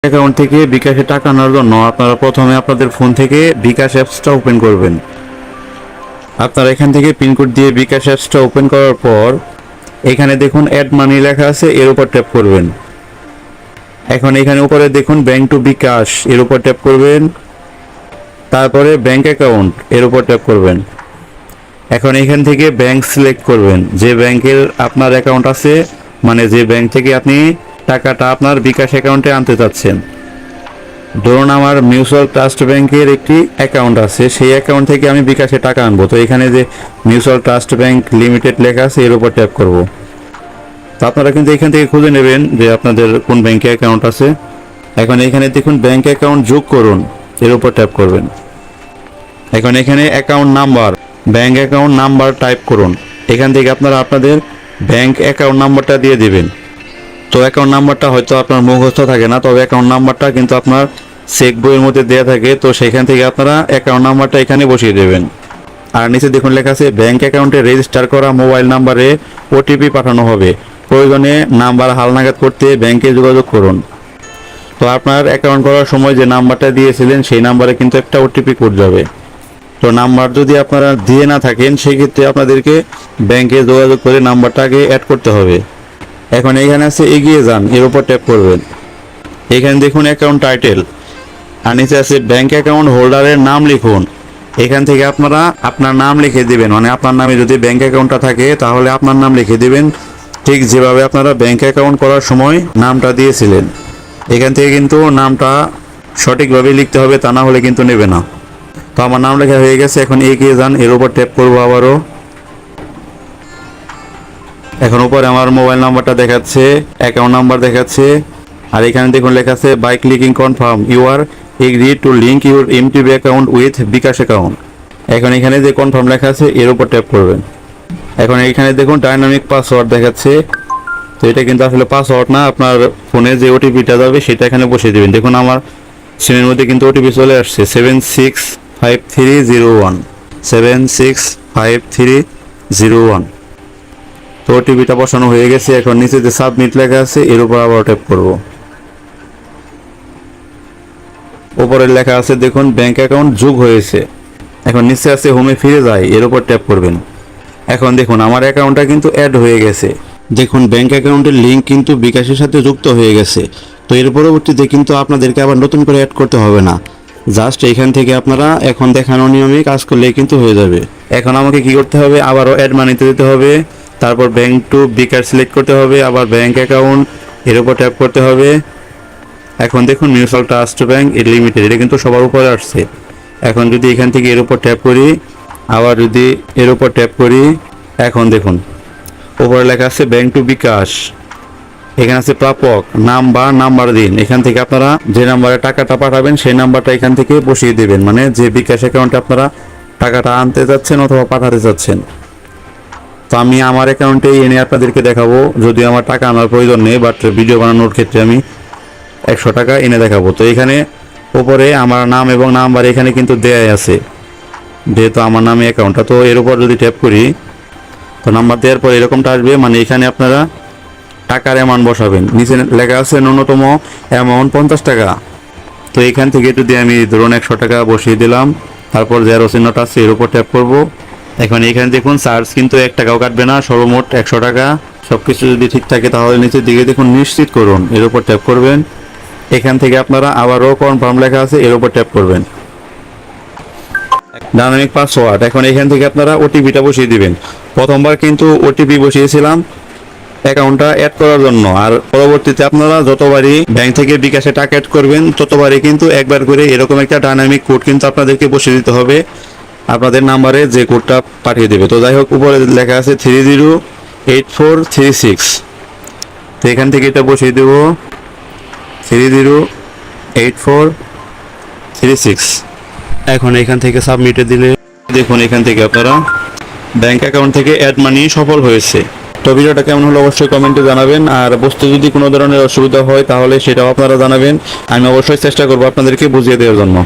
Account থেকে বিকাশে টাকা আনার জন্য আপনারা প্রথমে আপনাদের ফোন থেকে বিকাশ অ্যাপসটা ওপেন করবেন। আপনারা এখান থেকে পিনকোড দিয়ে বিকাশ অ্যাপসটা ওপেন করার পর এখানে দেখুন অ্যাড মানি লেখা আছে, এর উপর ট্যাপ করবেন। এখন এখানে উপরে দেখুন ব্যাংক টু বিকাশ, এর উপর ট্যাপ করবেন। তারপরে ব্যাংক অ্যাকাউন্ট, এর উপর ট্যাপ করবেন। এখন এখান থেকে ব্যাংক সিলেক্ট করবেন, যে ব্যাংকের আপনার অ্যাকাউন্ট আছে, মানে যে ব্যাংক থেকে আপনি টাকাটা আপনার বিকাশ অ্যাকাউন্টে আনতে চাচ্ছেন। ধরুন আমার মিউচুয়াল ট্রাস্ট ব্যাংকের একটি অ্যাকাউন্ট আছে, সেই অ্যাকাউন্ট থেকে আমি বিকাশে টাকা আনবো। তো এখানে যে মিউচুয়াল ট্রাস্ট ব্যাংক লিমিটেড লেখা আছে, এর উপর ট্যাপ করব। তো আপনারা কিন্তু এখান থেকে খুঁজে নেবেন যে আপনাদের কোন ব্যাংকে অ্যাকাউন্ট আছে। এখন এখানে দেখুন ব্যাংক অ্যাকাউন্ট যোগ করুন, এর উপর ট্যাপ করবেন। এখন এখানে account number, bank account number type করুন। এখান থেকে আপনারা আপনাদের ব্যাংক অ্যাকাউন্ট নাম্বারটা দিয়ে দেবেন। তো অ্যাকাউন্ট নাম্বারটা হয়তো আপনার মুখস্থ থাকে না, তবে অ্যাকাউন্ট নাম্বারটা কিন্তু আপনার চেক বইয়ের মধ্যে দেওয়া থাকে। তো সেখান থেকে আপনারা অ্যাকাউন্ট নাম্বারটা এখানে বসিয়ে দেবেন। আর নিচে দেখুন লেখা আছে ব্যাংক অ্যাকাউন্টে রেজিস্টার করা মোবাইল নাম্বারে ওটিপি পাঠানো হবে, প্রয়োজনে নাম্বার হালনাগাদ করতে ব্যাংকে যোগাযোগ করুন। তো আপনার অ্যাকাউন্ট করার সময় যে নাম্বারটা দিয়েছিলেন সেই নাম্বারে কিন্তু একটা ওটিপি কোড যাবে। তো নাম্বার যদি আপনারা দিয়ে না থাকেন, সেক্ষেত্রে আপনাদেরকে ব্যাংকে যোগাযোগ করে নাম্বারটাকে অ্যাড করতে হবে। এখন এখানে আছে এগিয়ে যান, এর উপর ট্যাপ করবেন। এখানে দেখুন অ্যাকাউন্ট টাইটেল, আর নিচে আছে ব্যাংক অ্যাকাউন্ট হোল্ডারের নাম লিখুন। এখান থেকে আপনারা আপনার নাম লিখে দিবেন, মানে আপনার নামে যদি ব্যাংক অ্যাকাউন্টটা থাকে তাহলে আপনার নাম লিখে দিবেন, ঠিক যেভাবে আপনারা ব্যাংক অ্যাকাউন্ট করার সময় নামটা দিয়েছিলেন। এখান থেকে কিন্তু নামটা সঠিকভাবে লিখতে হবে, তা না হলে কিন্তু নেবে না। তো আমার নাম লেখা হয়ে গেছে, এখন এগিয়ে যান, এর উপর ট্যাপ করবো আবারও। এখন উপরে আমার মোবাইল নাম্বারটা দেখাচ্ছে, অ্যাকাউন্ট নাম্বার দেখাচ্ছে, আর এখানে দেখুন লেখা আছে by clicking confirm you are agree to link your MTB account with bKash account. এখন এখানে যে কনফার্ম লেখা আছে, এর উপর ট্যাপ করবেন। এখন এখানে দেখুন ডাইনামিক পাসওয়ার্ড দেখাচ্ছে। তো এটা কিন্তু আসলে পাসওয়ার্ড না, আপনার ফোনে যে ওটিপিটা যাবে সেটা এখানে বসিয়ে দেবেন। দেখুন আমার সিমের মধ্যে কিন্তু ওটিপি চলে আসছে 765301, 765301। তো ওটিপিটা বসানো হয়ে গেছে। এখন নিচে যে সাবমিট লেখা আছে, এর উপর আবার ট্যাপ করব। উপরে লেখা আছে দেখুন ব্যাংক অ্যাকাউন্ট যোগ হয়েছে। এখন নিচে আছে হোমে ফিরে যায়, এর উপর ট্যাপ করবেন। এখন দেখুন আমার অ্যাকাউন্টটা কিন্তু অ্যাড হয়ে গেছে। দেখুন ব্যাংক অ্যাকাউন্টের লিঙ্ক কিন্তু বিকাশের সাথে যুক্ত হয়ে গেছে। তো এর পরবর্তীতে কিন্তু আপনাদেরকে আবার নতুন করে অ্যাড করতে হবে না, জাস্ট এখান থেকে আপনারা এখন দেখানো নিয়মে কাজ করলেই কিন্তু হয়ে যাবে। এখন আমাকে কি করতে হবে, আবারও অ্যাড মানিতে দিতে হবে, তারপর ব্যাংক টু বিকাশ সিলেক্ট করতে হবে, আবার ব্যাংক অ্যাকাউন্ট, এর উপর ট্যাপ করতে হবে। এখন দেখুন মিউচুয়াল ট্রাস্ট ব্যাংক লিমিটেড, এটা কিন্তু সবার উপরে আসছে। এখন যদি এখান থেকে এর উপর ট্যাপ করি, আবার যদি এর উপর ট্যাপ করি, এখন দেখুন উপরে লেখা আছে ব্যাংক টু বিকাশ। এখানে আছে প্রাপক নাম বা নাম্বার দিন। এখান থেকে আপনারা যে নাম্বারে টাকাটা পাঠাবেন সেই নাম্বারটা এখান থেকে বসিয়ে দেবেন, মানে যে বিকাশ অ্যাকাউন্টে আপনারা টাকাটা আনতে যাচ্ছেন অথবা পাঠাতে যাচ্ছেন। তো আমি আমার অ্যাকাউন্টে এনে আপনাদেরকে দেখাবো, যদি আমার টাকা আনার প্রয়োজন নেই, বাট ভিডিও বানানোর ক্ষেত্রে আমি 100 টাকা এনে দেখাবো। তো এখানে উপরে আমার নাম এবং নাম্বার এখানে কিন্তু দেয়াই আছে, যেহেতু আমার নামে অ্যাকাউন্টটা। তো এর উপর যদি ট্যাপ করি, তো নাম্বার দেওয়ার পর এরকমটা আসবে, মানে এখানে আপনারা টাকার অ্যামাউন্ট বসাবেন। নিচে লেখা আছে ন্যূনতম অ্যামাউন্ট 50 টাকা। তো এখান থেকে যদি আমি ধরুন 100 টাকা বসিয়ে দিলাম, তারপর জেরো চিহ্নটা আছে, এর উপর ট্যাপ করব। এখন এখানে দেখুন চার্জ কিন্তু 1 টাকাও কাটবে না, সর্বমোট 100 টাকা। সব কিছু যদি ঠিক থাকে তাহলে নিচের দিকে দেখুন নিশ্চিত করুন, এর উপর ট্যাপ করবেন। এখান থেকে আপনারা আবারও কনফার্ম লেখা আছে, এর উপর ট্যাপ করবেন। ডাইনামিক পাসওয়ার্ড, এখন এখান থেকে আপনারা ওটিপিটা বসিয়ে দিবেন। প্রথমবার কিন্তু ওটিপি বসিয়েছিলাম অ্যাকাউন্টটা অ্যাড করার জন্য, আর পরবর্তীতে আপনারা যতবারই ব্যাংক থেকে বিকাশে টাকা অ্যাড করবেন ততবারই কিন্তু একবার করে এরকম একটা ডাইনামিক কোড কিন্তু আপনাদেরকে বসিয়ে দিতে হবে, আপনাদের নাম্বারে যে কোডটা পাঠিয়ে দেবে। তো যাই হোক, উপরে লেখা আছে 308436। তো এখান থেকে এটা বসিয়ে দেব 308436। এখন এখান থেকে সাবমিটে দিলে দেখুন এখান থেকে আপনারা ব্যাংক অ্যাকাউন্ট থেকে অ্যাড মানি সফল হয়েছে। তো ভিডিওটা কেমন হলো অবশ্যই কমেন্টে জানাবেন, আর বুঝতে যদি কোনো ধরনের অসুবিধা হয় তাহলে সেটাও আপনারা জানাবেন, আমি অবশ্যই চেষ্টা করবো আপনাদেরকে বুঝিয়ে দেওয়ার জন্য।